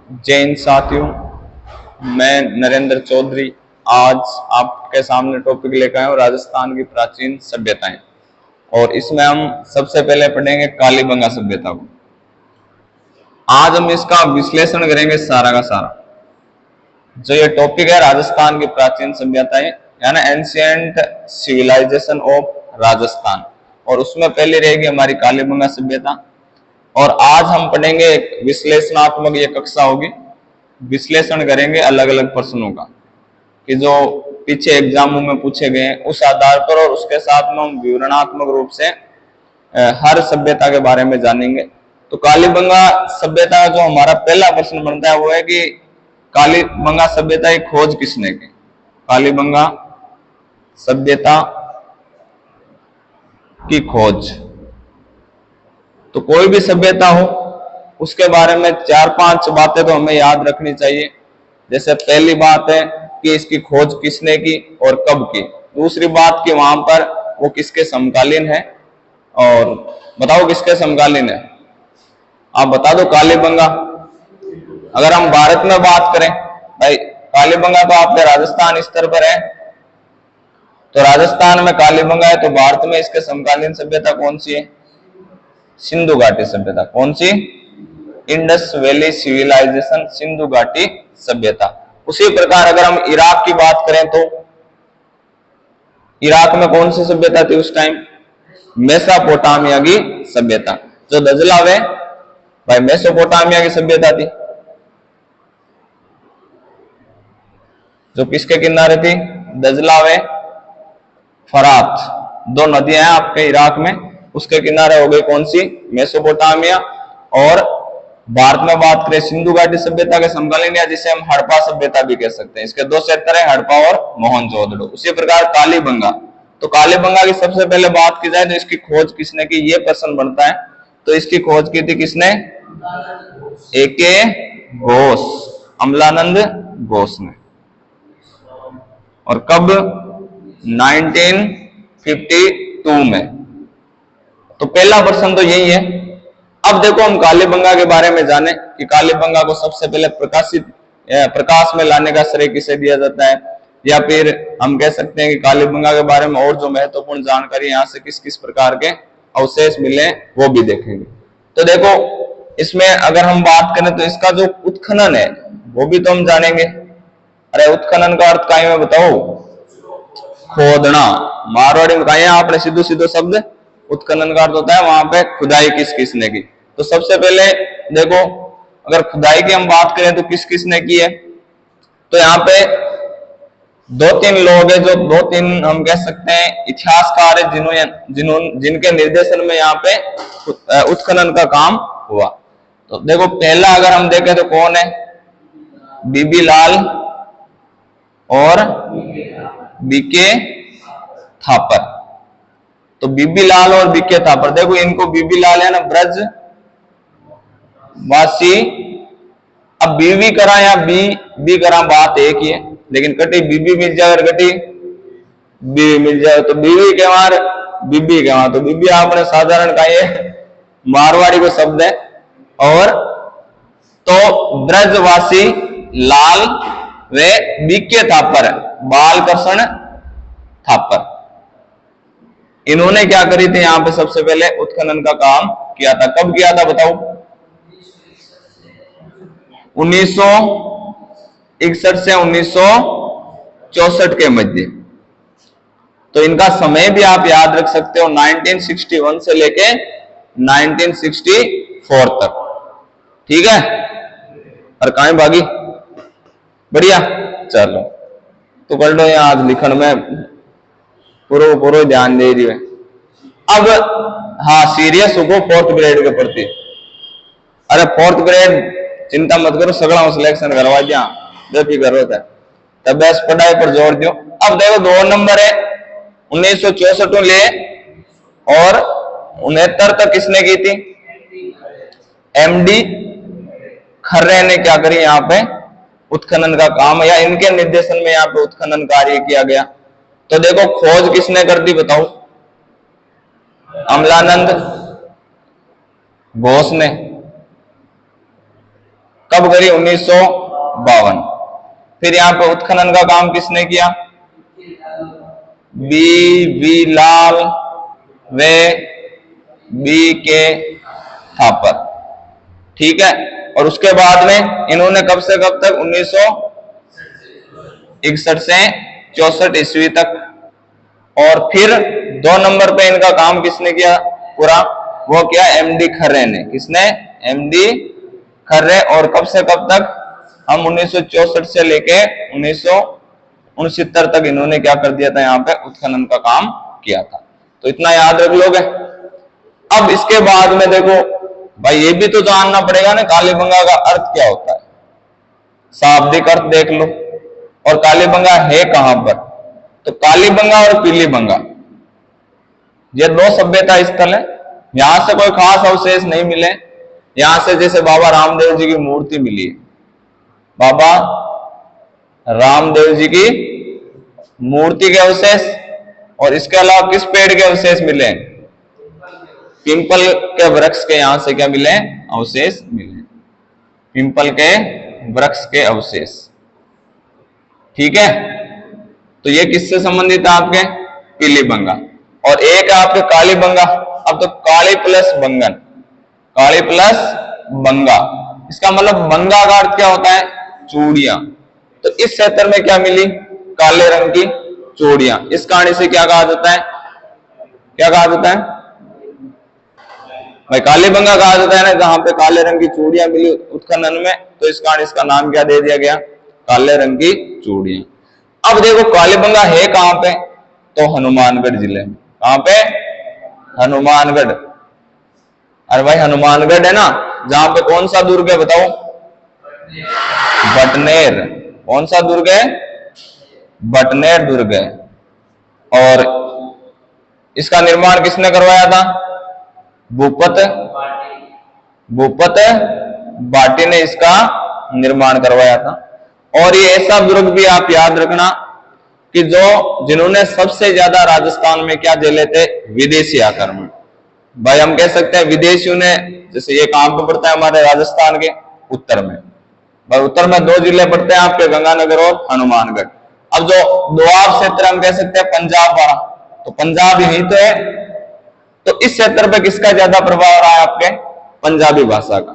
जय हिंद साथियों, मैं नरेंद्र चौधरी आज आपके सामने टॉपिक लेकर आया हूँ राजस्थान की प्राचीन सभ्यताएं। और इसमें हम सबसे पहले पढ़ेंगे कालीबंगा सभ्यता को। आज हम इसका विश्लेषण करेंगे सारा का सारा। जो ये टॉपिक है राजस्थान की प्राचीन सभ्यताएं यानी एंशिएंट सिविलाइजेशन ऑफ राजस्थान, और उसमें पहली रहेगी हमारी कालीबंगा सभ्यता। और आज हम पढ़ेंगे एक विश्लेषणात्मक ये कक्षा होगी, विश्लेषण करेंगे अलग अलग प्रश्नों का कि जो पीछे एग्जामों में पूछे गए हैं उस आधार पर, और उसके साथ में हम विवरणात्मक रूप से हर सभ्यता के बारे में जानेंगे। तो कालीबंगा सभ्यता का जो हमारा पहला प्रश्न बनता है वो है कि कालीबंगा सभ्यता की खोज किसने की। कालीबंगा सभ्यता की खोज, तो कोई भी सभ्यता हो उसके बारे में 4-5 बातें तो हमें याद रखनी चाहिए। जैसे पहली बात है कि इसकी खोज किसने की और कब की। दूसरी बात कि वहां पर वो किसके समकालीन है, और बताओ किसके समकालीन है, आप बता दो। कालीबंगा, अगर हम भारत में बात करें भाई, कालीबंगा तो आपके राजस्थान स्तर पर है, तो राजस्थान में कालीबंगा है, तो भारत में इसके समकालीन सभ्यता कौन सी है? सिंधु घाटी सभ्यता। कौन सी? इंडस वैली सिविलाइजेशन, सिंधु घाटी सभ्यता। उसी प्रकार अगर हम इराक की बात करें तो इराक में कौन सी सभ्यता थी उस टाइम? मेसोपोटामिया की सभ्यता। जो दजलाव है भाई मेसोपोटामिया की सभ्यता थी, जो किसके किनारे थी? दजलाव है फरात, दो नदियां हैं आपके इराक में, उसके किनारे हो गई कौन सी? मेसोपोटामिया। और भारत में बात करें सिंधु घाटी सभ्यता के समकालीन, या जिसे हम हड़प्पा सभ्यता भी कह सकते हैं। इसके दो क्षेत्र हैं, हड़प्पा और मोहनजोदड़ो। उसी प्रकार कालीबंगा, तो कालीबंगा की सबसे पहले बात की जाए तो इसकी खोज किसने की, ये प्रश्न बनता है। तो इसकी खोज की थी किसने? A.K. घोष, अमलानंद घोष ने। और कब? 1952 में। तो पहला प्रश्न तो यही है। अब देखो हम कालीबंगा के बारे में जाने कि कालीबंगा को सबसे पहले प्रकाश में लाने का श्रेय किसे दिया जाता है, या फिर हम कह सकते हैं कि कालीबंगा के बारे में और जो महत्वपूर्ण जानकारी यहाँ से किस किस प्रकार के अवशेष मिले वो भी देखेंगे। तो देखो इसमें अगर हम बात करें तो इसका जो उत्खनन है वो भी तो हम जानेंगे। अरे उत्खनन का अर्थ काय में बताओ? खोदना। मारवाड़ी में कहा आपने सीधो सीधो शब्द उत्खनन का अर्थ होता है वहां पे खुदाई किस किसने की। तो सबसे पहले देखो अगर खुदाई की हम बात करें तो किस किसने की है, तो यहाँ पे 2-3 लोग हैं, जो 2-3 हम कह सकते हैं इतिहासकार है जिनके निर्देशन में यहाँ पे उत्खनन का काम हुआ। तो देखो पहला अगर हम देखें तो कौन है? बीबी लाल और बीके थापर। तो बीबी लाल और बीके थापर, देखो इनको बीबी लाल है ना ब्रज वासी। अब बीवी करा या बी करा बात एक ही है, लेकिन कटी बीबी मिल जाए और कटी बीवी मिल जाए तो बीवी के मार बीबी के वहां। तो बीबी आपने साधारण का ये मारवाड़ी को शब्द है। और तो ब्रजवासी लाल वे बीके थापर, बालकृष्ण थापर, इन्होंने क्या करी थी यहाँ पे सबसे पहले उत्खनन का काम किया था। कब किया था बताओ? 1961 से 1964 के मध्य। तो इनका समय भी आप याद रख सकते हो, 1961 से लेके 1964 तक। ठीक है, और कहां भागी? बढ़िया, चलो तो कर लो यहाँ आज लिखन में पूरा ध्यान दे रही है। अब हाँ सीरियस हो 4th ग्रेड के प्रति। अरे 4th ग्रेड चिंता मत करो, सगड़ा सिलेक्शन करवा दिया, बेफिक्र होता है। तब बस पढ़ाई पर जोर दियो। अब देखो 2 नंबर है 1964 ले, और 69 तक किसने की थी? MD खर्रे ने क्या करी यहाँ पे उत्खनन का काम, या इनके निर्देशन में यहाँ पे उत्खनन कार्य किया गया। तो देखो खोज किसने कर दी बताओ? अमलानंद घोष ने। कब करी? 1952। फिर यहाँ पे उत्खनन का काम किसने किया? बी लाल व बी के थापर, ठीक है। और उसके बाद में इन्होंने कब से कब तक? 1961 से 64 ईस्वी तक। और फिर 2 नंबर पे इनका काम किसने किया पूरा? वो क्या? एमडी खर्रे ने। किसने? एमडी खर्रे। और कब से कब तक? हम 1964 से लेके 1969 तक इन्होंने क्या कर दिया था? यहाँ पे उत्खनन का काम किया था। तो इतना याद रख लोगे। अब इसके बाद में देखो भाई, ये भी तो जानना पड़ेगा ना कालीबंगा का अर्थ क्या होता है। शाब्दिक अर्थ देख लो। और कालीबंगा है कहां पर? तो कालीबंगा और पीलीबंगा ये 2 सभ्यता स्थल है। यहां से कोई खास अवशेष नहीं मिले। यहां से जैसे बाबा रामदेव जी की मूर्ति मिली है, बाबा रामदेव जी की मूर्ति के अवशेष। और इसके अलावा किस पेड़ के अवशेष मिले? पिंपल के वृक्ष के यहां से क्या मिले? अवशेष मिले, पिंपल के वृक्ष के अवशेष, ठीक है। तो ये किससे संबंधित है? आपके पीलीबंगा। और एक है आपके कालीबंगा। अब तो काली प्लस बंगन, काली प्लस बंगा, इसका मतलब बंगा का अर्थ क्या होता है? चूड़ियां। तो इस क्षेत्र में क्या मिली? काले रंग की चूड़ियां। इस कहानी से क्या कहा जाता है? क्या कहा जाता है भाई? कालीबंगा कहा जाता है ना, जहां पे काले रंग की चूड़ियां मिली उत्खनन में। तो इस कहानी इसका नाम क्या दे दिया गया? काले रंग की चूड़ियां। अब देखो कालीबंगा है कहां पे? तो हनुमानगढ़ जिले में। कहां पे? हनुमानगढ़। अरे भाई हनुमानगढ़ है ना, जहां पे कौन सा दुर्ग है बताओ? बटनेर। कौन सा दुर्ग है? बटनेर दुर्ग है। और इसका निर्माण किसने करवाया था? भूपत भाटी ने इसका निर्माण करवाया था। और ये ऐसा दुर्ग भी आप याद रखना कि जिन्होंने सबसे ज्यादा राजस्थान में क्या झेले थे? विदेशी आक्रमण। भाई हम कह सकते हैं विदेशियों ने, जैसे ये कहां पे पड़ता है? हमारे राजस्थान के उत्तर में। भाई उत्तर में 2 जिले पड़ते हैं आपके, गंगानगर और हनुमानगढ़। अब जो दोआब क्षेत्र हम कह सकते हैं पंजाब वाला, तो पंजाब यही तो है। तो इस क्षेत्र पे किसका ज्यादा प्रभाव रहा है? आपके पंजाबी भाषा का।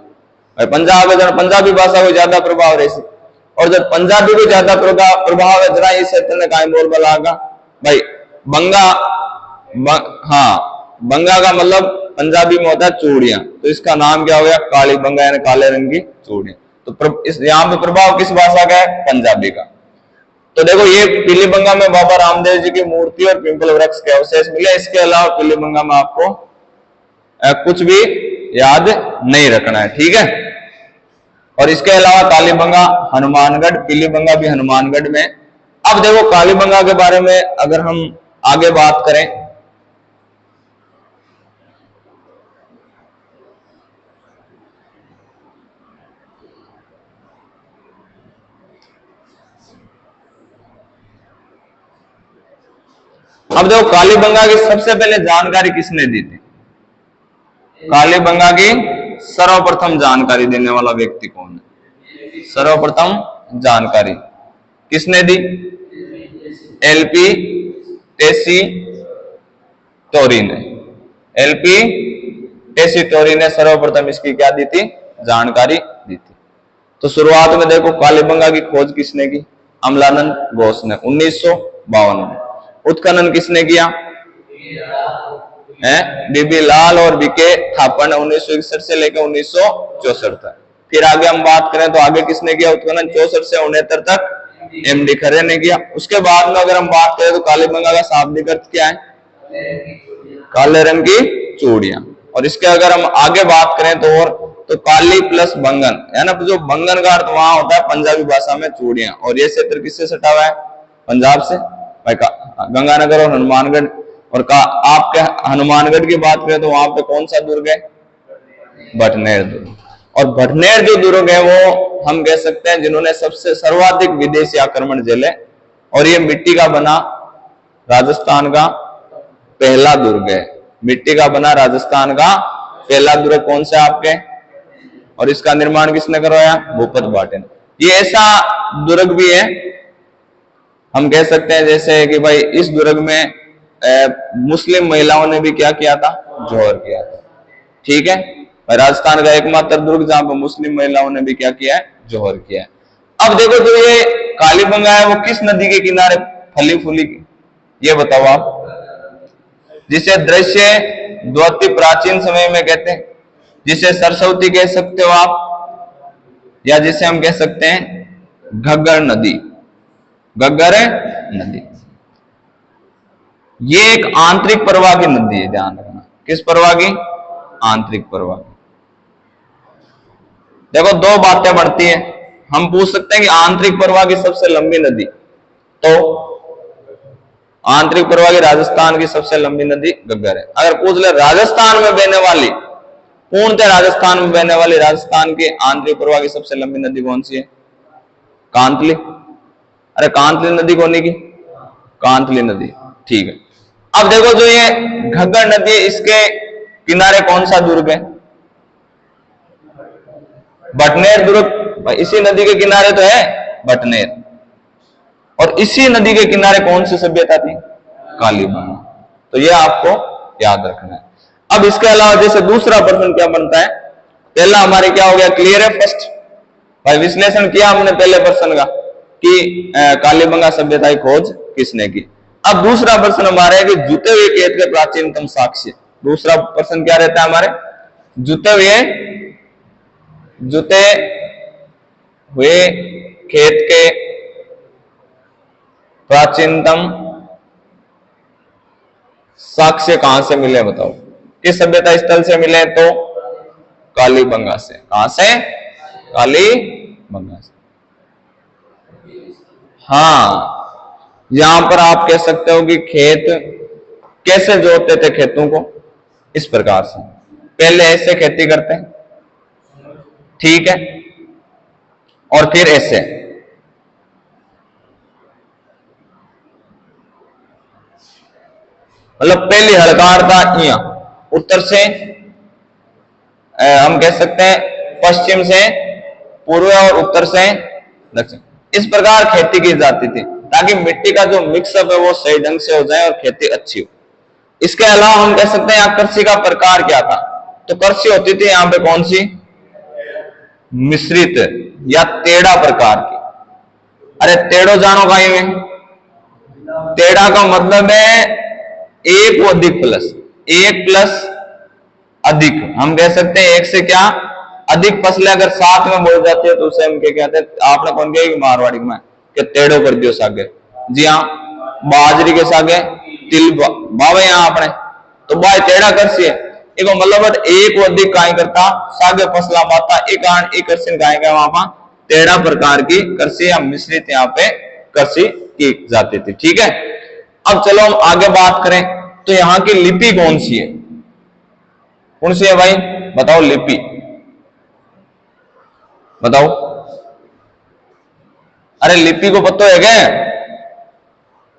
भाई पंजाब है, पंजाबी भाषा को ज्यादा प्रभाव रही। और जब पंजाबी को ज्यादा प्रभाव है, जरा इस क्षेत्र ने कायम बोल बलागा भाई बंगा। हाँ, बंगा का मतलब पंजाबी में होता है चूड़ियां। तो इसका नाम क्या हो गया? कालीबंगा, यानी काले रंग की चूड़ियां। तो इस यहाँ पे प्रभाव किस भाषा का है? पंजाबी का। तो देखो ये पीलीबंगा में बाबा रामदेव जी की मूर्ति और पिंपल वृक्ष के अवशेष मिले। इसके अलावा पीलीबंगा में आपको कुछ भी याद नहीं रखना है, ठीक है। और इसके अलावा कालीबंगा हनुमानगढ़, पीलीबंगा भी हनुमानगढ़ में। अब देखो कालीबंगा के बारे में अगर हम आगे बात करें, अब देखो कालीबंगा की सबसे पहले जानकारी किसने दी थी? कालीबंगा की सर्वप्रथम जानकारी देने वाला व्यक्ति कौन है? सर्वप्रथम जानकारी किसने दी? एलपी टेसी टोरी ने। एलपी टेसी टोरी ने सर्वप्रथम इसकी क्या दी थी? जानकारी दी थी। तो शुरुआत में देखो कालीबंगा की खोज किसने की? अमलानंद घोष ने 1952 में। उत्खनन किसने किया? बीबी लाल और बीके थापर ने 1961 से लेकर 1964 तक। फिर आगे हम बात करें तो आगे किसने किया उत्खनन? 64 से 69 तक एमडी खरे ने किया। उसके बाद में अगर हम बात करें तो कालीबंगा का शाब्दिक अर्थ क्या है? काले रंग की चूड़ियां। और इसके अगर हम आगे बात करें तो काली प्लस बंगन, है ना। जो बंगन का अर्थ वहां होता है पंजाबी भाषा में चूड़ियां। और ये क्षेत्र किससे सटा हुआ है? पंजाब से। भाई गंगानगर और हनुमानगढ़। और आपके हनुमानगढ़ की बात करें तो वहां पे कौन सा दुर्ग है? बटनेर दुर्ग। और बटनेर जो दुर्ग है वो हम कह सकते हैं जिन्होंने सबसे सर्वाधिक विदेशी आक्रमण झेले। और ये मिट्टी का बना राजस्थान का पहला दुर्ग है। मिट्टी का बना राजस्थान का पहला दुर्ग कौन सा आपके? और इसका निर्माण किसने करवाया? भूपत भाटे ने। ये ऐसा दुर्ग भी है, हम कह सकते हैं जैसे कि भाई इस दुर्ग में मुस्लिम महिलाओं ने भी क्या किया था? जौहर किया था। ठीक है, राजस्थान का एकमात्र दुर्ग जहां पर मुस्लिम महिलाओं ने भी क्या किया है? जौहर किया है। अब देखो जो ये कालीबंगा है वो किस नदी के किनारे फली फूली, ये बताओ आप। जिसे दृश्य द्योति प्राचीन समय में कहते हैं, जिसे सरस्वती कह सकते हो आप, या जिसे हम कह सकते हैं घग्गर नदी। घग्गर नदी ये एक आंतरिक प्रवाह की नदी है, ध्यान रखना। किस प्रवाह की? आंतरिक प्रवाह। देखो दो बातें बढ़ती है, हम पूछ सकते हैं कि आंतरिक प्रवाह की सबसे लंबी नदी, तो आंतरिक प्रवाह की राजस्थान की सबसे लंबी नदी घग्गर है। अगर पूछ ले राजस्थान में बहने वाली, पूर्णतः राजस्थान में बहने वाली राजस्थान की आंतरिक प्रवाह की सबसे लंबी नदी कौन सी है? कांतली। अरे कांतली नदी कौन की? कांतली नदी। ठीक है, अब देखो जो ये घग्गर नदी है, इसके किनारे कौन सा दुर्ग है? बटनेर दुर्ग। इसी नदी के किनारे तो है बटनेर, और इसी नदी के किनारे कौन सी सभ्यता थी? कालीबंगा। तो ये आपको याद रखना है। अब इसके अलावा जैसे दूसरा प्रश्न क्या बनता है, पहला हमारे क्या हो गया? क्लियर है? फर्स्ट भाई विश्लेषण किया हमने पहले प्रश्न का कि कालीबंगा सभ्यता की खोज किसने की। अब दूसरा प्रश्न हमारा है कि जुटे हुए खेत के प्राचीनतम साक्ष्य। दूसरा प्रश्न क्या रहता है हमारे? जुटे हुए खेत के प्राचीनतम साक्ष्य कहां से मिले बताओ? किस सभ्यता स्थल से मिले? तो कालीबंगा से। कहां से? कालीबंगा से। हाँ, यहां पर आप कह सकते हो कि खेत कैसे जोतते थे खेतों को? इस प्रकार से, पहले ऐसे खेती करते हैं, ठीक है, और फिर ऐसे। मतलब पहली हड़कार था यहां उत्तर से, हम कह सकते हैं पश्चिम से पूर्व और उत्तर से दक्षिण। इस प्रकार खेती की जाती थी ताकि मिट्टी का जो मिक्सअप है वो सही ढंग से हो जाए और खेती अच्छी हो। इसके अलावा हम कह सकते हैं यहाँ कृषि का प्रकार क्या था? तो कृषि होती थी यहाँ पे कौन सी? मिश्रित या टेढ़ा प्रकार की। अरे टेढ़ो जानो कहीं में? टेढ़ा का मतलब है एक व अधिक प्लस, एक प्लस अधिक। हम कह सकते हैं एक से क्या अधिक फसलें अगर साथ में बोल जाती है तो उसे हम क्या कहते हैं? आपने कौन कहा मारवाड़ी में कि टेढ़ो कर दियो सागे। जी हाँ, बाजरी के सागे तिल बावे यहाँ अपने, तो बाय टेढ़ा कृषि है। एक मतलब एक व अधिक काय करता सागे फसला पाता एक कृषि गाय का वहां पर टेढ़ा प्रकार की कृषि या मिश्रित यहाँ पे कृषि की जाती थी। ठीक है, अब चलो हम आगे बात करें तो यहाँ की लिपि कौन सी है? कौन सी है भाई बताओ? लिपि बताओ। अरे लिपि को पता है क्या?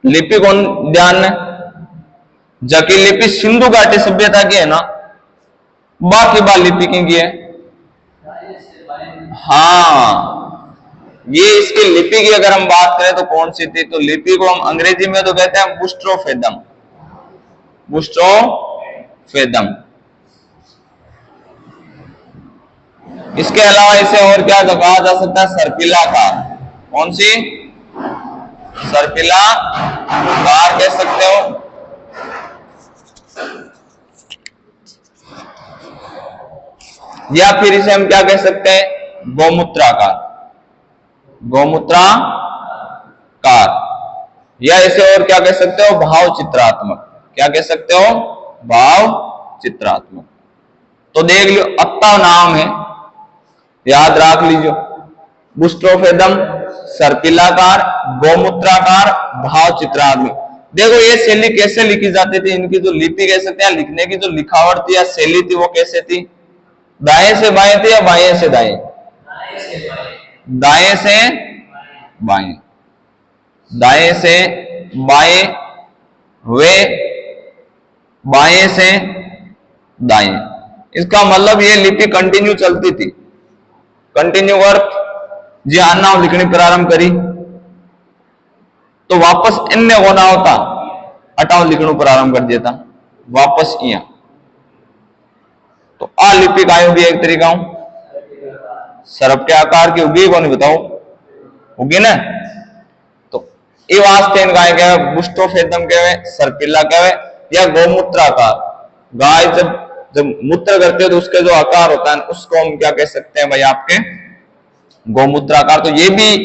लिपि कौन ध्यान में? जबकि लिपि सिंधु घाटी सभ्यता की है ना, बाकी बात लिपि की है। हाँ, ये इसकी लिपि की अगर हम बात करें तो कौन सी थी? तो लिपि को हम अंग्रेजी में तो कहते हैं बुस्ट्रोफेदम। बुस्ट्रोफेदम। इसके अलावा इसे और क्या कहा जा सकता है? सर्पिलाकार। कौन सी? सर्पिलाकार कह सकते हो। या फिर इसे हम क्या कह सकते हैं? गोमूत्राकार। गोमूत्राकार। या इसे और क्या कह सकते हो? भाव चित्रात्मक। क्या कह सकते हो? भाव चित्रात्मक। तो देख लियो, अत्ता नाम है, याद रख लीजिए। बुस्ट्रोफेदम, सर्पिलाकार, गोमूत्राकार, भाव चित्रात्मक। देखो ये शैली कैसे लिखी जाती थी? इनकी जो लिपि कह सकते हैं, लिखने की जो लिखावट थी या शैली थी वो कैसे थी? दाएं से बाएं थी या बाएं से दाएं? दाएं से बाएं। दाएं से बाएं वे बाएं से दाएं। इसका मतलब ये लिपि कंटिन्यू चलती थी, कंटिन्यू अर्थ जे अन्नाव लिखनी प्रारंभ करी तो वापस अन्य होना होता अटाव लिखना प्रारंभ कर देता वापस इया। तो आ लिपि का भी एक तरीका हूं सर्प के आकार की उगी कौन बताओ उगी ना। तो ये वास्ते गाय कहे बुष्टोफेदम कहे सर्पिला कहे या गौमूत्राकार। गाय जब मूत्र करते हो तो उसके जो आकार होता है उसको हम क्या कह सकते हैं भाई आपके गौमूत्राकार। तो ये भी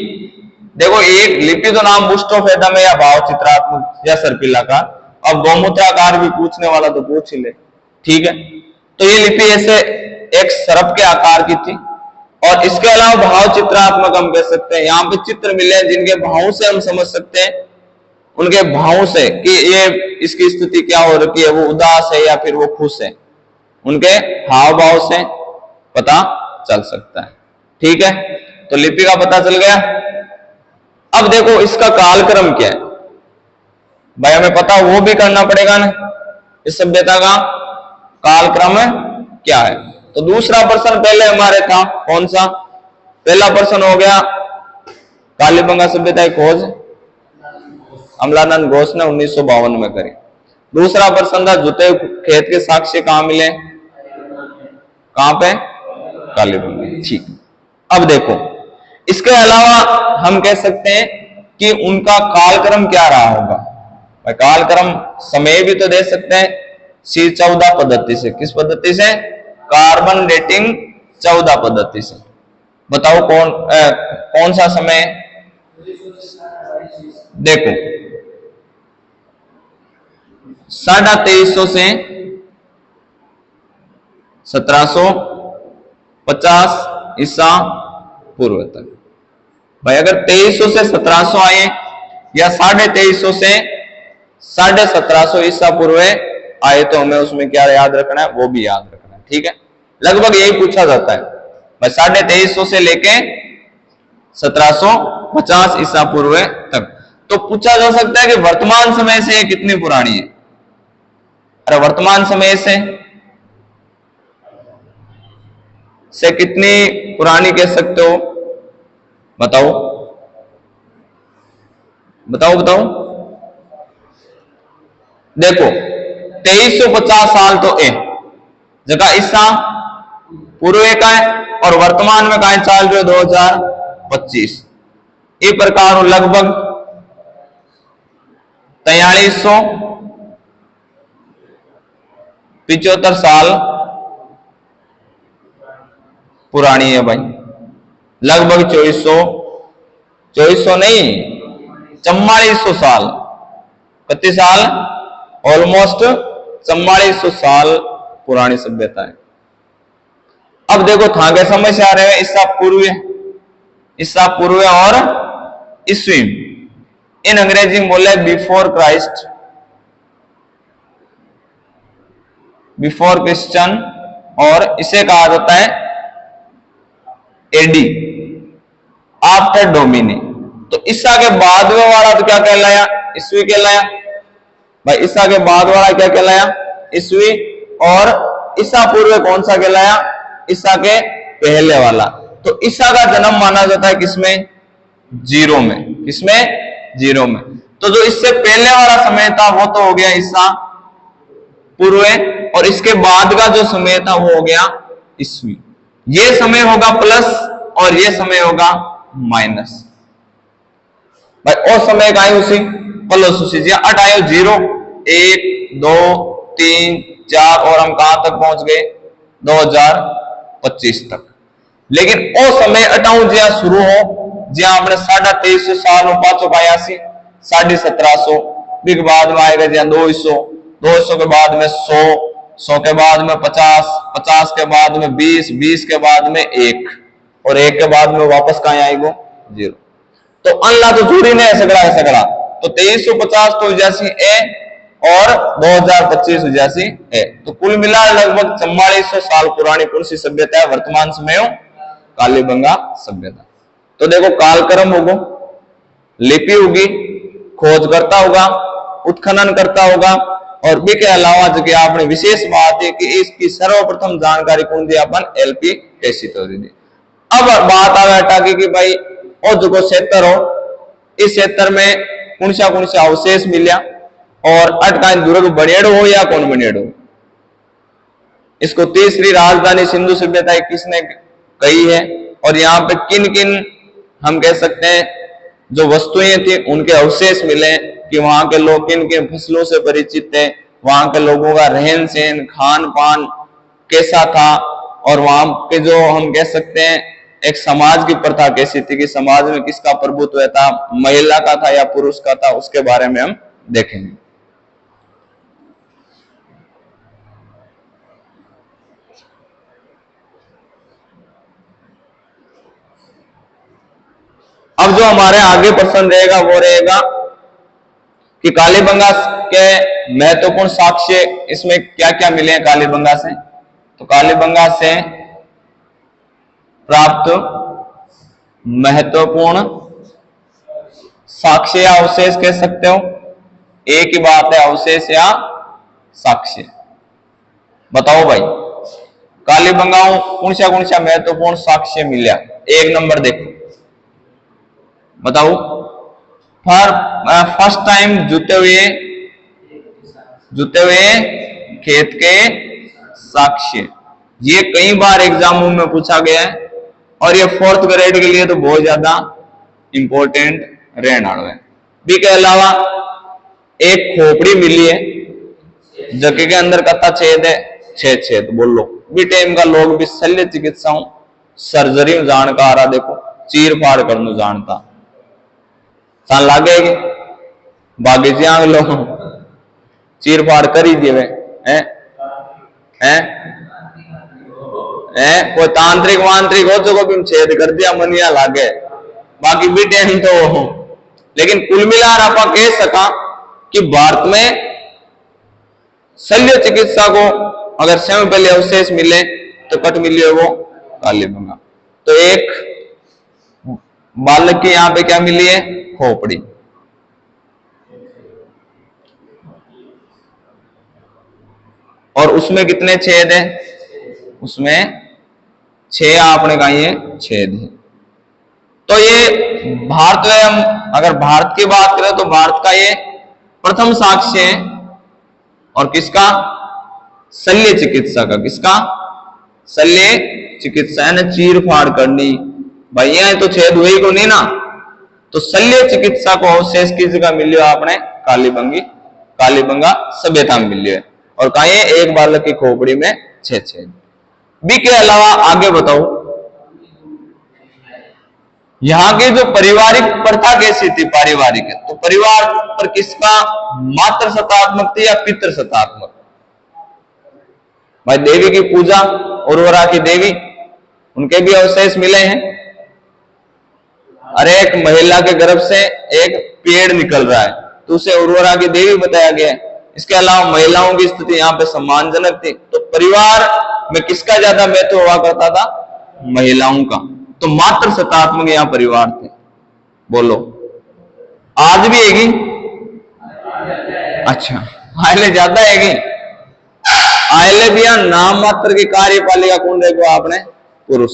देखो एक लिपि तो नाम बुष्टोफेदम है या भाव चित्रात्मक या सर्पिलाकार। अब गौमूत्राकार भी पूछने वाला तो पूछ ही ले ठीक है। तो ये लिपि ऐसे एक सर्प के आकार की थी और इसके अलावा भाव चित्रात्मक हम कह सकते हैं। यहाँ पे चित्र मिले जिनके भावों से हम समझ सकते हैं उनके भावों से कि ये इसकी स्थिति क्या हो रखी है वो उदास है या फिर वो खुश है उनके हाव भाव से पता चल सकता है ठीक है। तो लिपि का पता चल गया। अब देखो इसका कालक्रम क्या है भाई हमें पता वो भी करना पड़ेगा ना इस सभ्यता का कालक्रम क्या है। तो दूसरा प्रश्न पहले हमारे था कौन सा पहला प्रश्न हो गया कालीबंगा सभ्यता की खोज अमलानंद घोष ने 1952 में करी। दूसरा प्रश्न था जुते खेत के साक्ष्य कहां मिले कहां पे कालीबंगा ठीक। अब देखो इसके अलावा हम कह सकते हैं कि उनका कालक्रम क्या रहा होगा। कालक्रम समय भी तो दे सकते हैं C14 पद्धति से। किस पद्धति से कार्बन डेटिंग 14 पद्धति से। बताओ कौन सा समय देखो 2350 से 1750 ईसा पूर्व तक। भाई अगर 2300 से 1700 आए या 2350 से 1750 ईसा पूर्व आए तो हमें उसमें क्या याद रखना है वो भी याद रखना है ठीक है। लगभग यही पूछा जाता है भाई 2350 से लेके 1750 ईसा पूर्व तक। तो पूछा जा सकता है कि वर्तमान समय से कितनी पुरानी है। अरे वर्तमान समय से कितनी पुरानी कह सकते हो बताओ बताओ बताओ। देखो 2350 साल तो जगह ईसा पूर्व का है और वर्तमान में का चाल रहे 2025। इस प्रकार लगभग 4375 साल पुरानी है भाई। लगभग 2400 नहीं 4400 साल। कितने साल ऑलमोस्ट 4400 साल पुरानी सभ्यता है। अब देखो था के समय से आ रहे हैं ईसा पूर्व और ईस्वी। इन अंग्रेजी में बोले बिफोर क्राइस्ट बिफोर क्रिश्चियन और इसे कहा जाता है एडी आफ्टर डोमिनी। तो ईसा के बाद में वाला तो क्या कहलाया ईस्वी कहलाया भाई। ईसा के बाद वाला क्या कहलाया ईस्वी और ईसा पूर्व कौन सा कहलाया ईसा के पहले वाला। तो ईसा का जन्म माना जाता है किसमें जीरो में। किसमें जीरो में। तो जो इससे पहले वाला समय था वो तो हो गया ईसा पूर्व और इसके बाद का जो समय था वो हो गया ईस्वी। ये समय होगा प्लस और ये समय होगा माइनस भाई। और समय का उसी प्लस उसी अटायो 0 1 2 3 4 और हम कहां तक पहुंच गए 2025 तक। लेकिन ओ समय अटाऊ ज्या शुरू हो ज्या आपने 2350 साल हो 582 1750 के बाद में आएगा ज्या 200 के बाद में 100 के बाद में 50 के बाद में 20 के बाद में 1 और 1 के बाद में वापस कहां आएगा 0। तो अल्लाह तो जूरी ने सगड़ा तो 2350 तो जैसी है और 2025 जैसी है। तो कुल मिला लगभग 4400 साल पुरानी कौन सी सभ्यता है वर्तमान समय कालीबंगा सभ्यता। तो देखो कालक्रम होगा लिपि होगी खोजकर्ता होगा उत्खनन करता होगा और बी के अलावा जो कि आपने विशेष बात है कि इसकी सर्वप्रथम जानकारी कौन दी अपन एलपी टेसीटोरी दी। अब बात आ गया टाकी की भाई और जो क्षेत्र हो, इस क्षेत्र में कौन सा अवशेष मिलिया और अटका दुर्ग बनेड़ो हो या कौन बनेड़ो। इसको तीसरी राजधानी सिंधु सभ्यता किसने कही है, और यहाँ पे किन किन हम कह सकते हैं जो वस्तुएं थी उनके अवशेष मिले कि वहां के लोग किन किन फसलों से परिचित थे, वहां के लोगों का रहन सहन खान पान कैसा था, और वहां पे जो हम कह सकते हैं एक समाज की प्रथा कैसी थी कि समाज में किसका प्रभुत्व था, महिला का था या पुरुष का था, उसके बारे में हम देखेंगे। अब जो हमारे आगे प्रश्न रहेगा वो रहेगा कि कालीबंगा के महत्वपूर्ण साक्ष्य इसमें क्या क्या मिले हैं कालीबंगा से। तो कालीबंगा से प्राप्त महत्वपूर्ण साक्ष्य या अवशेष कह सकते हो, एक ही बात है अवशेष या साक्ष्य। बताओ भाई कालीबंगा कौन सा महत्वपूर्ण साक्ष्य मिला। एक नंबर देखो, बताओ फर्स्ट टाइम जुते हुए खेत के साक्ष्य। ये कई बार एग्जामों में पूछा गया है और ये 4th ग्रेड के लिए तो बहुत ज्यादा इंपॉर्टेंट रहने वाला है। बी के अलावा एक खोपड़ी मिली है जगह के अंदर कत्ता छेद है 6 छेद। बोल लो बी टाइम का लोग भी शल्य चिकित्साओं सर्जरी जानकार आ, देखो चीर फाड़ करने जानता सान लागेगी बागी जी लोग चीर फाड़ कर ही दिए हैं कोई तांत्रिक वांत्रिक हो तो भी छेद कर दिया मनिया लागे बाकी भी टाइम तो हो। लेकिन कुल मिलाकर आप कह सका कि भारत में शल्य चिकित्सा को अगर समय पहले अवशेष मिले तो कट मिली है वो कालीबंगा। तो एक बालक की यहां पे क्या मिली है खोपड़ी। और उसमें कितने छेद है, उसमें 6 आपने कहा ये छेद है। तो ये भारत में हम अगर भारत की बात करें तो भारत का ये प्रथम साक्ष्य है। और किसका, शल्य चिकित्सा का। किसका, शल्य चिकित्सा यानी चीर फाड़ करनी। भाई यहाँ तो छेद हुए ही को नहीं ना, तो शल्य चिकित्सा को अवशेष की जगह मिलियो आपने कालीबंगा सभ्यता में मिलियो है। और कहा एक बालक की खोपड़ी में 6 छेद। बी के अलावा आगे बताओ यहां की जो पारिवारिक प्रथा कैसी थी। पारिवारिक है तो परिवार पर किसका मातृ सत्तात्मक थी या पितृ सत्तात्मक। भाई देवी की पूजा उर्वरा की देवी उनके भी अवशेष मिले हैं। अरे एक महिला के गर्भ से एक पेड़ निकल रहा है तो उसे उर्वरा की देवी बताया गया है। इसके अलावा महिलाओं की स्थिति यहाँ पे सम्मानजनक थी। तो परिवार में किसका ज्यादा महत्व हुआ करता था, महिलाओं का। तो मातृ सत्तात्मक यहाँ परिवार थे। बोलो आज भी हैगी, अच्छा आयले ज्यादा हैगी। आयले भी यहाँ नाम मात्र की कार्यपालिका कौन देखो आपने, पुरुष।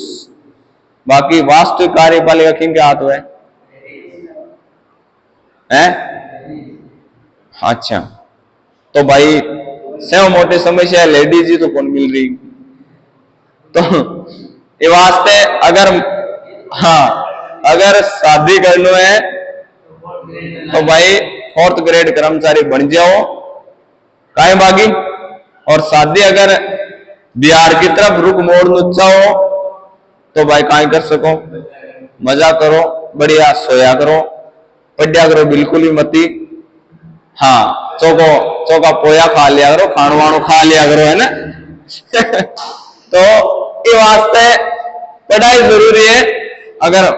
बाकी वास्तविक कार्यपालिका किन के हाथ में है? अच्छा तो भाई सेव मोटी समस्या है, लेडीज ही तो कौन मिल रही। तो ये वास्ते अगर शादी करना है तो भाई 4th ग्रेड कर्मचारी बन जाओ काहे बागी। और शादी अगर बिहार की तरफ रुक मोड़ नुचा हो तो भाई काहे कर सको, मजा करो, बढ़िया सोया करो, पढ़िया करो बिल्कुल ही मती। हाँ चौका पोया खा लिया करो, खाणवाणो खा लिया करो, है ना। तो ये वास्ते पढ़ाई जरूरी है। अगर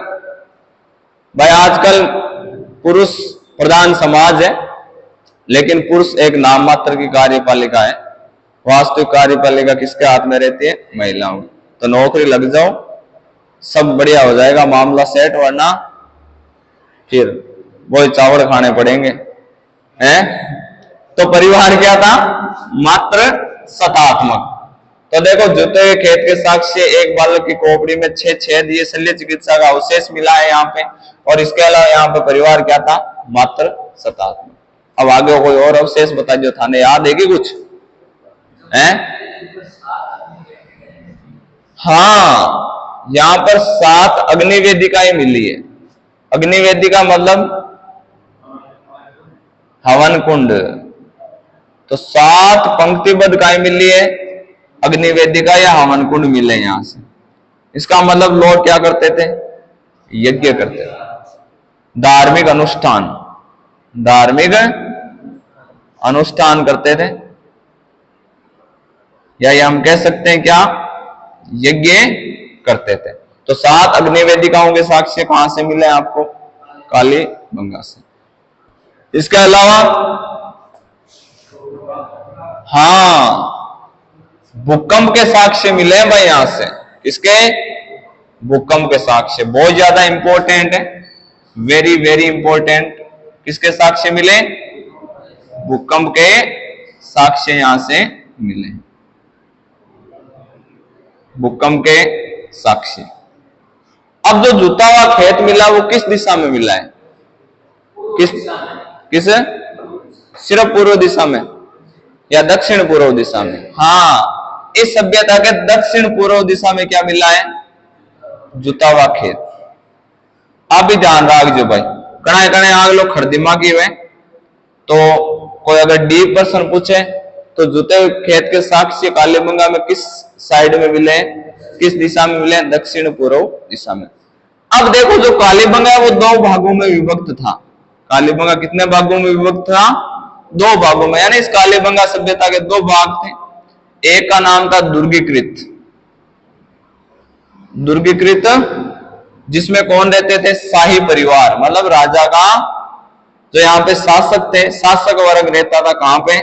भाई आजकल पुरुष प्रधान समाज है लेकिन पुरुष एक नाम मात्र की कार्यपालिका है। वास्तविक कार्यपालिका किसके हाथ में रहती है, महिलाओं। तो नौकरी लग जाओ, सब बढ़िया हो जाएगा, मामला सेट। वरना फिर वही चावल खाने पड़ेंगे हैं। तो परिवार क्या था, मात्र सत्तात्मक। तो देखो जुते हुए खेत के साक्ष्य एक बालक की खोपड़ी में 6 छेद, ये शल्य चिकित्सा का अवशेष मिला है यहाँ पे। और इसके अलावा यहाँ पे परिवार क्या था, मात्र 7 आदमी। अब आगे कोई और अवशेष बता जो थाने याद है कि कुछ है? हाँ, यहाँ पर 7 अग्नि वेदिकाएं मिली है। अग्नि वेदिका मतलब हवन कुंड। तो 7 पंक्तिबद्ध काय मिली है, अग्नि वेदिका या हवन कुंड मिले यहां से। इसका मतलब लोग क्या करते थे, यज्ञ करते थे, धार्मिक अनुष्ठान, धार्मिक अनुष्ठान करते थे, या ये हम कह सकते हैं क्या, यज्ञ करते थे। तो 7 अग्नि वेदिकाओं के साक्ष्य कहां से मिले आपको, कालीबंगा से। इसके अलावा हाँ, भूकंप के साक्ष्य मिले हैं भाई यहां से। किसके, भूकंप के साक्ष्य, बहुत ज्यादा इंपॉर्टेंट है, वेरी वेरी इंपॉर्टेंट। किसके साक्ष्य मिले, भूकंप के साक्ष्य यहां से मिले, भूकंप के साक्ष्य। अब जो जुता हुआ खेत मिला वो किस दिशा में मिला है, किस सिर्फ पूर्व दिशा में या दक्षिण पूर्व दिशा में? हाँ, इस सभ्यता के दक्षिण पूर्व दिशा में क्या मिला है, जुता हुआ खेत। आप भी ध्यान रखिए भाई, कणाए कणाए आग लोग खड़ दिमागी हुए, तो कोई अगर डीप प्रश्न पूछे तो जुते हुए खेत के साक्ष्य कालीबंगा में किस साइड में मिले, किस दिशा में मिले, दक्षिण पूर्व दिशा में। अब देखो जो कालीबंगा है वो 2 भागों में विभक्त था। कालीबंगा कितने भागों में विभक्त था, 2 भागों में, यानी इस कालीबंगा सभ्यता के 2 भाग थे। एक का नाम था दुर्गीकृत, दुर्गीकृत जिसमें कौन रहते थे, शाही परिवार, मतलब राजा का जो यहाँ पे शासक थे, शासक वर्ग रहता था कहां पे,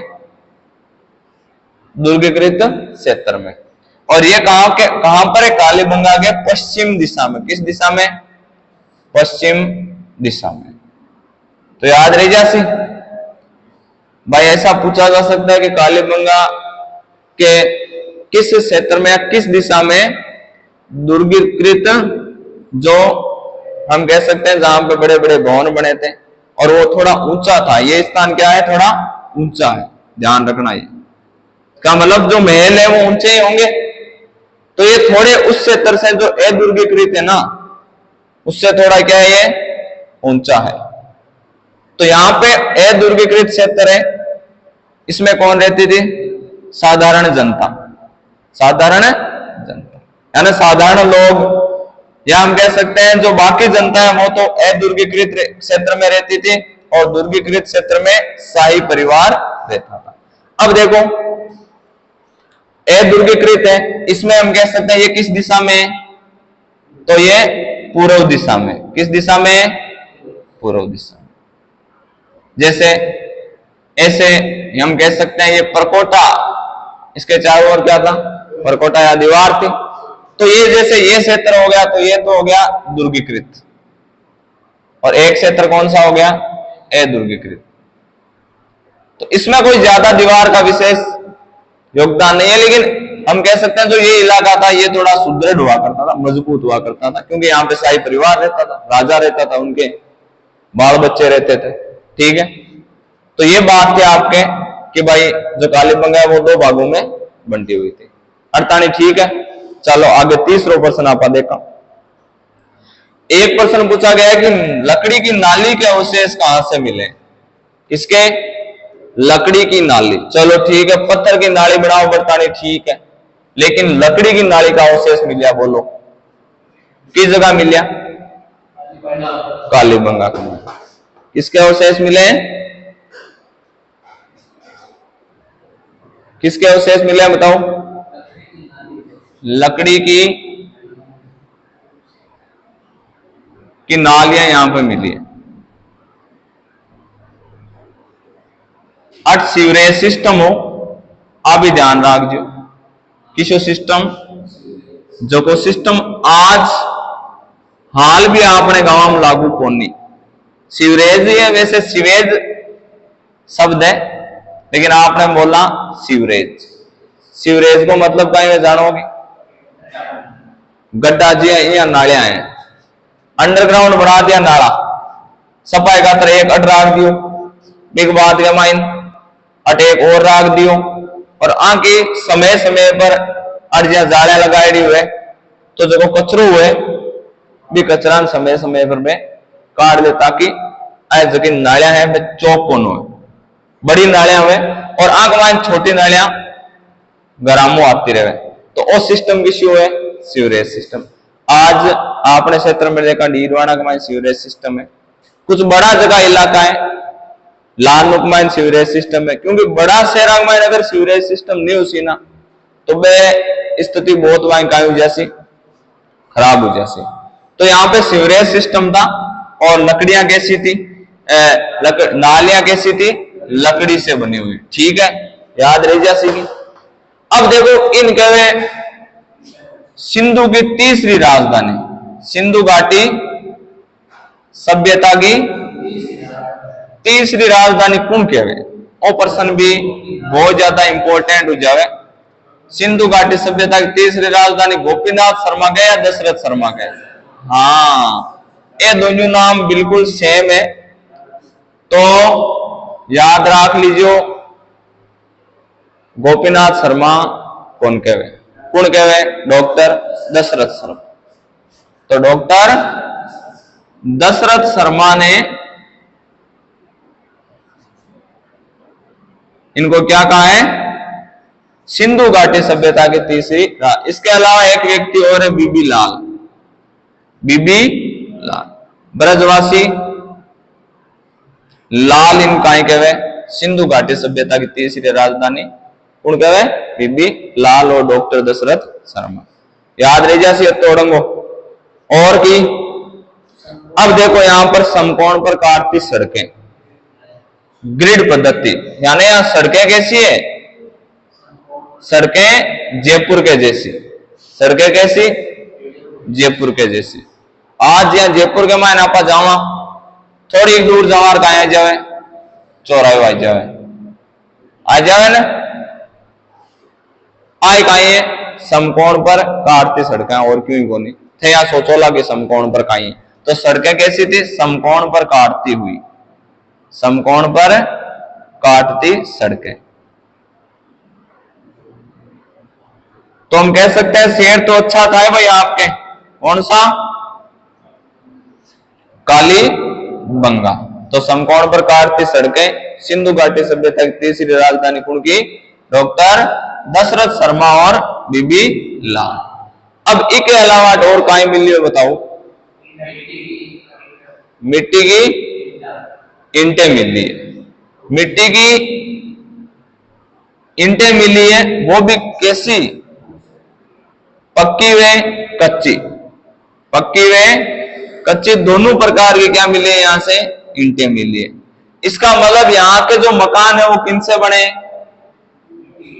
दुर्गीकृत क्षेत्र में। और ये कहां पर है, कालीबंगा के पश्चिम दिशा में। किस दिशा में, पश्चिम दिशा में। तो याद रह जासी भाई, ऐसा पूछा जा सकता है कि कालीबंगा के किस क्षेत्र में या किस दिशा में दुर्गीकृत, जो हम कह सकते हैं जहां पे बड़े बड़े भवन बने थे और वो थोड़ा ऊंचा था, ये स्थान क्या है, थोड़ा ऊंचा है, ध्यान रखना। ये का मतलब जो महल है वो ऊंचे ही होंगे, तो ये थोड़े उस क्षेत्र से जो अदुर्गीकृत है ना, उससे थोड़ा क्या है, ये ऊंचा है। तो यहां पे अदुर्गीकृत क्षेत्र है, इसमें कौन रहती थी, साधारण जनता, साधारण जनता, यानी साधारण लोग, या हम कह सकते हैं जो बाकी जनता है वो तो अदुर्गीकृत क्षेत्र में रहती थी और दुर्गीकृत क्षेत्र में शाही परिवार रहता था। अब देखो अदुर्गीकृत है, इसमें हम कह सकते हैं ये किस दिशा में, तो ये पूर्व दिशा में। किस दिशा में, पूर्व दिशा में। जैसे ऐसे हम कह सकते हैं ये परकोटा, इसके चारों ओर क्या था, परकोटा या दीवार थी। तो ये जैसे ये क्षेत्र हो गया, तो ये तो हो गया दुर्गीकृत, और एक क्षेत्र कौन सा हो गया, अदुर्गीकृत। तो इसमें कोई ज्यादा दीवार का विशेष योगदान नहीं है, लेकिन हम कह सकते हैं जो ये इलाका था ये थोड़ा सुदृढ़ हुआ करता था, मजबूत हुआ करता था, क्योंकि यहाँ पे शाही परिवार रहता था, राजा रहता था, उनके बाल बच्चे रहते थे। ठीक है, तो ये बात थी आपके कि भाई जो कालीबंगा है वो 2 भागों में बंटी हुई थी। अर्थानी ठीक है। चलो आगे तीसरा प्रश्न आपा देखा। एक प्रश्न पूछा गया कि लकड़ी की नाली के अवशेष कहां से मिले, इसके लकड़ी की नाली। चलो ठीक है, पत्थर की नाली बनाओ बरतानी, ठीक है, लेकिन लकड़ी की नाली का अवशेष मिला, बोलो किस जगह मिला, कालीबंगा का। किसके अवशेष मिले हैं, किसके अवशेष मिले हैं बताओ, लकड़ी की नालियां यहां पर मिली है। 8 सीवरेज सिस्टम हो, आप भी ध्यान रखियो, किसो सिस्टम, जो को सिस्टम आज हाल भी अपने गांव में लागू कोनी। सीवरेज ही है, वैसे सीवेज शब्द है, लेकिन आपने बोला सीवरेज। सीवरेज को मतलब कहीं में जानोगे, गड्ढा जी या नालियां हैं, अंडरग्राउंड बना दिया नाला, सफाई का तरह एक अट राख दियो, बिग बात के माइन अट एक और राख दियो, और आके समय समय पर अर्जिया जाड़ियां लगाई हुए तो जो कचरो हुए भी कचरा समय समय पर में काट दे, ताकि जो नालियां हैं वे चौक कौन हो, बड़ी नालियां हुए और आंख माइन छोटी नालियां गरामो आती रहे। तो वो सिस्टम किसी है सीवरेज सिस्टम। आज आपने क्षेत्र में देखा डीरवाना का सीवरेज सिस्टम है, कुछ बड़ा जगह इलाका है लाल माइन सीवरेज सिस्टम है, क्योंकि बड़ा शहर में अगर सीवरेज सिस्टम नहीं उसी ना तो वे स्थिति बहुत वाई जैसी खराब हो जैसी। तो यहाँ पे सीवरेज सिस्टम था और लकड़ियां कैसी थी, नालियां कैसी थी, लकड़ी से बनी हुई, ठीक है, याद रह जैसी की। अब देखो इन कहे सिंधु की तीसरी राजधानी, सिंधु घाटी सभ्यता की तीसरी राजधानी कौन कहवे, वो प्रश्न भी बहुत ज्यादा इंपॉर्टेंट हो जावे। सिंधु घाटी सभ्यता की तीसरी राजधानी गोपीनाथ शर्मा गए या दशरथ शर्मा गए? हाँ, ये दोनों नाम बिल्कुल सेम है, तो याद रख लीजिए गोपीनाथ शर्मा कौन कहवे, कौन कहवे, डॉक्टर दशरथ शर्मा। तो डॉक्टर दशरथ शर्मा ने इनको क्या कहा है, सिंधु घाटी सभ्यता की तीसरी। इसके अलावा एक व्यक्ति और है बीबी लाल, बीबी लाल ब्रजवासी लाल इनका कहवे सिंधु घाटी सभ्यता की तीसरी राजधानी कौन कहवे, बीबी लाल और डॉक्टर दशरथ शर्मा। याद रह जासी तोड़ंगो और की। अब देखो यहां पर समकोण पर काटती सड़कें, ग्रिड पद्धति, यानी यहां सड़कें कैसी है, सड़कें जयपुर के जैसी, सड़कें कैसी, जयपुर के जैसी। आज यहां जयपुर के मायने आप जावा थोड़ी दूर जावा कहा जावे, चौराहे आ जावे, आ जावे ना, आए कहीं है समकोण पर काटती सड़कें, और क्यों को नहीं थे, यहां सोचोला कि समकोण पर कहीं। तो सड़कें कैसी थी, समकोण पर काटती हुई, समकोण पर काटती सड़कें। तो हम कह सकते हैं शहर तो अच्छा था भाई आपके, कौन सा, कालीबंगा। तो समकोण पर काटती सड़कें सिंधु घाटी सभ्यता की तीसरी राजधानी कौन की, डॉक्टर दशरथ शर्मा और बीबी लाल। अब इसके अलावा और कहीं मिली है बताओ, मिट्टी की ईंटें मिली है, मिट्टी की ईंटें मिली है, वो भी कैसी, पक्की व कच्ची, पक्की व कच्ची दोनों प्रकार की क्या मिली है, यहां से ईंटें मिली है। इसका मतलब यहाँ के जो मकान है वो किन से बने,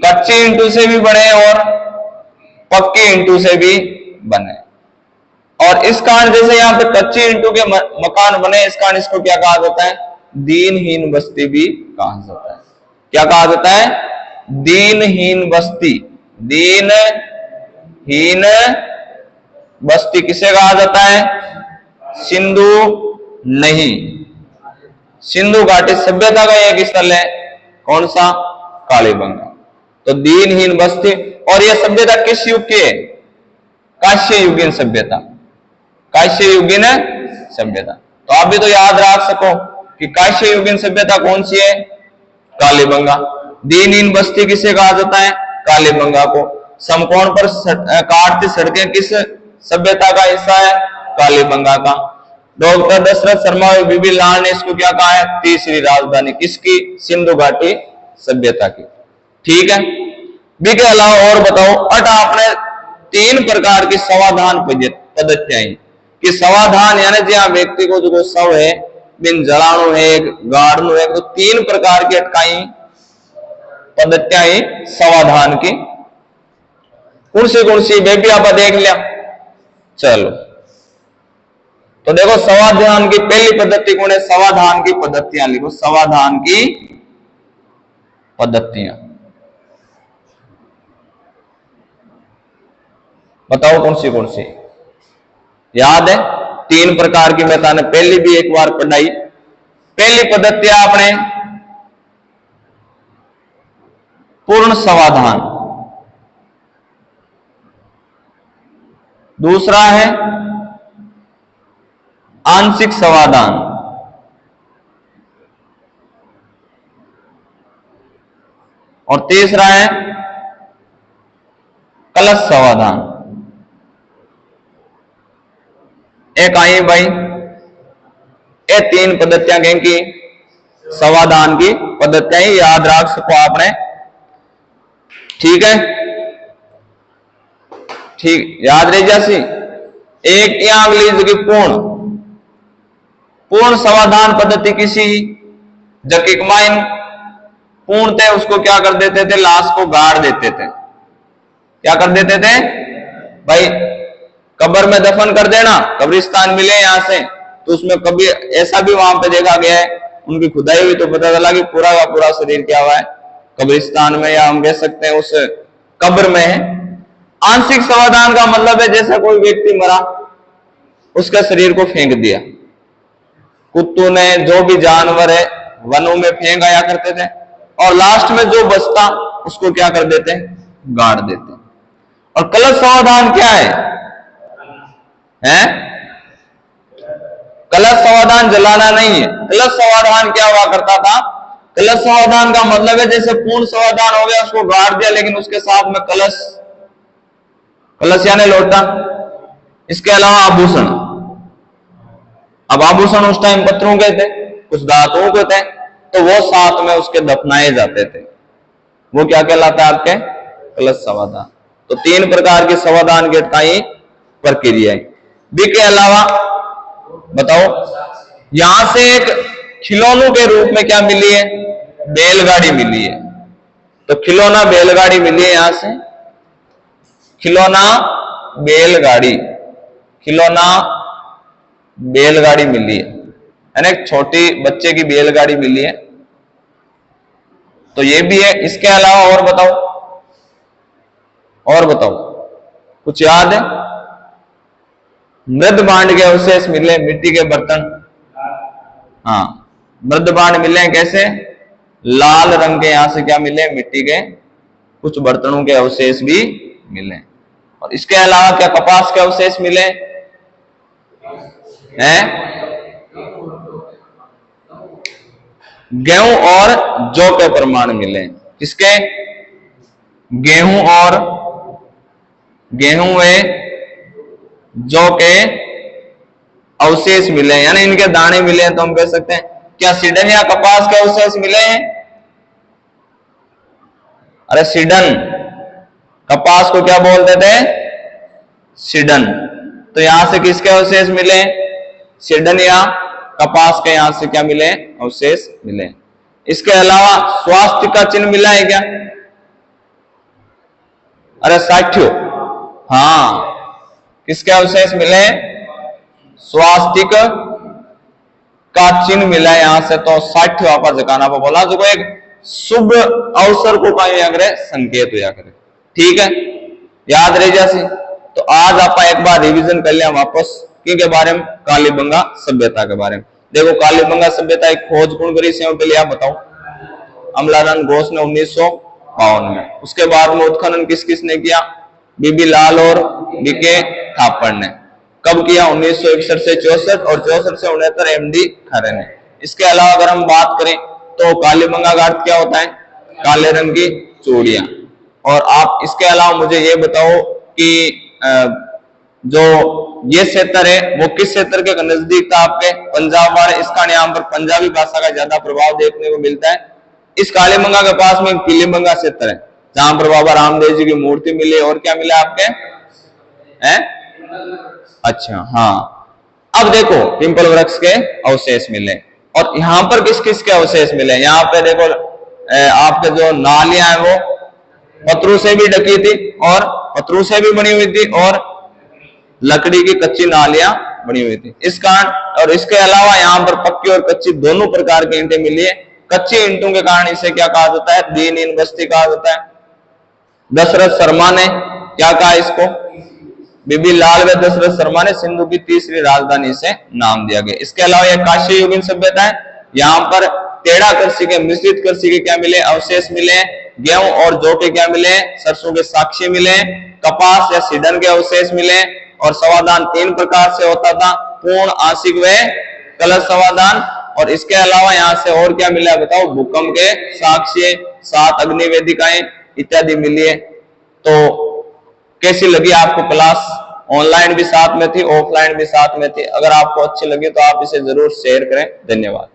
कच्ची ईंटों से भी बने और पक्की ईंटों से भी बने। और इस कारण जैसे यहाँ पे कच्ची ईंटों के मकान बने, इस कारण इसको क्या कहा जाता है, दीनहीन बस्ती भी कहा जाता है। क्या कहा जाता है, दीनहीन बस्ती, दीनहीन बस्ती किसे कहा जाता है, सिंधु नहीं, सिंधु घाटी सभ्यता का एक स्थल है, कौन सा, कालीबंगा। तो दीनहीन बस्ती, और यह सभ्यता किस युग की है, काश्य युगीन सभ्यता, काश्य युगीन सभ्यता। तो आप भी तो याद रख सको कि काश्य युगीन सभ्यता कौन सी है, कालीबंगा। दीनहीन बस्ती किसे कहा जाता है, कालीबंगा को। समकोण पर काटती सड़कें किस सभ्यता का हिस्सा है, कालीबंगा का। डॉक्टर दशरथ शर्मा और बीबी लाल ने इसको क्या कहा है, तीसरी राजधानी किसकी, सिंधु घाटी सभ्यता की, ठीक है। बी के अलावा और बताओ, अट आपने तीन प्रकार की समाधान पद्धतियां, कि समाधान यानी जहां व्यक्ति को जो शव है बिन जलाणु है, गाड़नु है, तो तीन प्रकार की अटकाई पद्धतियां समाधान की, कौन सी वे भी आप देख लिया। चलो तो देखो समाधान की पहली पद्धति कौन है, समाधान की पद्धतियां लिखो, समाधान की पद्धतियां। बताओ कौन सी याद है? 3 प्रकार की मैंने पहली भी एक बार पढ़ाई। पहली पद्धति आपने पूर्ण समाधान, दूसरा है आंशिक समाधान, और तीसरा है कलश समाधान। एक आई भाई, ये 3 पद्धतियां की समाधान की पद्धतियां ही याद रख सको आपने। ठीक है, ठीक याद रह जासी। एक या अगली जगह पूर्ण समाधान पद्धति किसी जकिक माइन पूर्णतः उसको क्या कर देते थे, लाश को गाड़ देते थे। क्या कर देते थे भाई? कब्र में दफन कर देना, कब्रिस्तान मिले यहां से तो उसमें कभी ऐसा भी वहां पे देखा गया है, उनकी खुदाई हुई तो पता चला कि पूरा का पूरा शरीर क्या हुआ है, कब्रिस्तान में, या हम कह सकते हैं उस कब्र में है। आंशिक समाधान का मतलब है जैसा कोई व्यक्ति मरा, उसका शरीर को फेंक दिया, कुत्तों ने, जो भी जानवर है वनों में फेंक आया करते थे, और लास्ट में जो बचता उसको क्या कर देते हैं, गाड़ देते। और कलश समाधान क्या है? कलश समाधान जलाना नहीं है। कलश समाधान क्या हुआ करता था? कलश समाधान का मतलब है जैसे पूर्ण समाधान हो गया, उसको गाड़ दिया, लेकिन उसके साथ में कलश, कलश यानी लोटा, इसके अलावा आभूषण। अब आभूषण उस टाइम पत्थरों के थे, कुछ धातुओं के थे, तो वो साथ में उसके दफनाए जाते थे। वो क्या कहलाता है आपके? कलश समाधान। तो 3 प्रकार के समाधान के कई प्रक्रियाएं। बी के अलावा बताओ, यहां से एक खिलौनों के रूप में क्या मिली है? बैलगाड़ी मिली है। तो खिलौना बैलगाड़ी मिली है यहां से, खिलौना बैलगाड़ी, खिलौना बैलगाड़ी मिली है ना, एक छोटी बच्चे की बैलगाड़ी मिली है। तो ये भी है। इसके अलावा और बताओ, और बताओ कुछ याद है? मृद भांड के अवशेष मिले, मिट्टी के बर्तन। हाँ, मृद भांड मिले कैसे? लाल रंग के, यहां से क्या मिले? मिट्टी के कुछ बर्तनों के अवशेष भी मिले। और इसके अलावा क्या कपास के अवशेष मिले हैं? गेहूं और जौ के प्रमाण मिले। किसके? गेहूं और जौ के अवशेष मिले, यानी इनके दाने मिले हैं। तो हम कह सकते हैं क्या सीडन या कपास के अवशेष मिले हैं? अरे सीडन, कपास को क्या बोलते थे? सीडन। तो यहां से किसके अवशेष मिले? सीडन या कपास के यहां से क्या मिले? अवशेष मिले। इसके अलावा स्वास्थ्य का चिन्ह मिला है क्या? अरे साठ्यो, हाँ, किसके अवशेष मिले? स्वास्तिक का चिन्ह मिला है यहां से। तो साठ्य वापस जगाना पर बोला, जो एक शुभ अवसर को अग्रह संकेत होया करे। ठीक है, याद रह जासी। तो आज आप एक बार रिवीजन कर लिया वापस के बारे में, कालीबंगा सभ्यता के बारे में। देखो, कालीबंगा सभ्यता एक खोज कौन करी से पहले आप बताओ? अमलानंद घोष ने 1952 में। उसके बाद में उत्खनन किस किसने किया? बीबी लाल और बीके थापड़ ने। कब किया? 1961 से 64 और 64 से 69 एमडी खरे ने। इसके अलावा अगर हम बात करें तो कालीबंगा का अर्थ क्या होता है? काले रंग की चूड़ियां। और आप इसके अलावा मुझे ये बताओ कि जो ये क्षेत्र है वो किस क्षेत्र के नजदीक था? आपके पंजाब वाले। इसका यहाँ पर पंजाबी भाषा का ज्यादा प्रभाव देखने को मिलता है। इस कालीबंगा के पास में पीलीबंगा क्षेत्र है, जहां पर बाबा रामदेव जी की मूर्ति मिली। और क्या मिला आपके? हैं? अच्छा, हाँ। अब देखो, पिंपल वृक्ष के अवशेष मिले। और यहाँ पर किस किस के अवशेष मिले? यहाँ पे देखो, आपके जो नालियां हैं वो पत्थरों से भी ढकी थी, और पत्थरों से भी बनी हुई थी, और लकड़ी की कच्ची नालियां बनी हुई थी। इस कारण, और इसके अलावा यहाँ पर पक्की और कच्ची दोनों प्रकार की ईंटें मिली है। कच्ची ईंटों के कारण इसे क्या कहा जाता है? दीन इन बस्ती कहा जाता है। दशरथ शर्मा ने क्या कहा इसको? बीबी लाल व दशरथ शर्मा ने सिंधु की तीसरी राजधानी से नाम दिया गया। इसके अलावा यह काशी युगीन सभ्यता है। यहाँ पर टेढ़ा कृषि के, मिश्रित कृषि के क्या मिले, अवशेष मिले। गेहूं और जौ के क्या मिले, सरसों के साक्ष्य मिले। कपास या सीडन के अवशेष मिले। और समाधान 3 प्रकार से होता था, पूर्ण, आंशिक व कलश समाधान। और इसके अलावा यहाँ से और क्या मिला बताओ, भूकंप के साक्ष्य, 7 अग्नि वेदिकाएं इत्यादि मिली है। तो कैसी लगी आपको क्लास? ऑनलाइन भी साथ में थी, ऑफलाइन भी साथ में थी। अगर आपको अच्छी लगी तो आप इसे जरूर शेयर करें। धन्यवाद।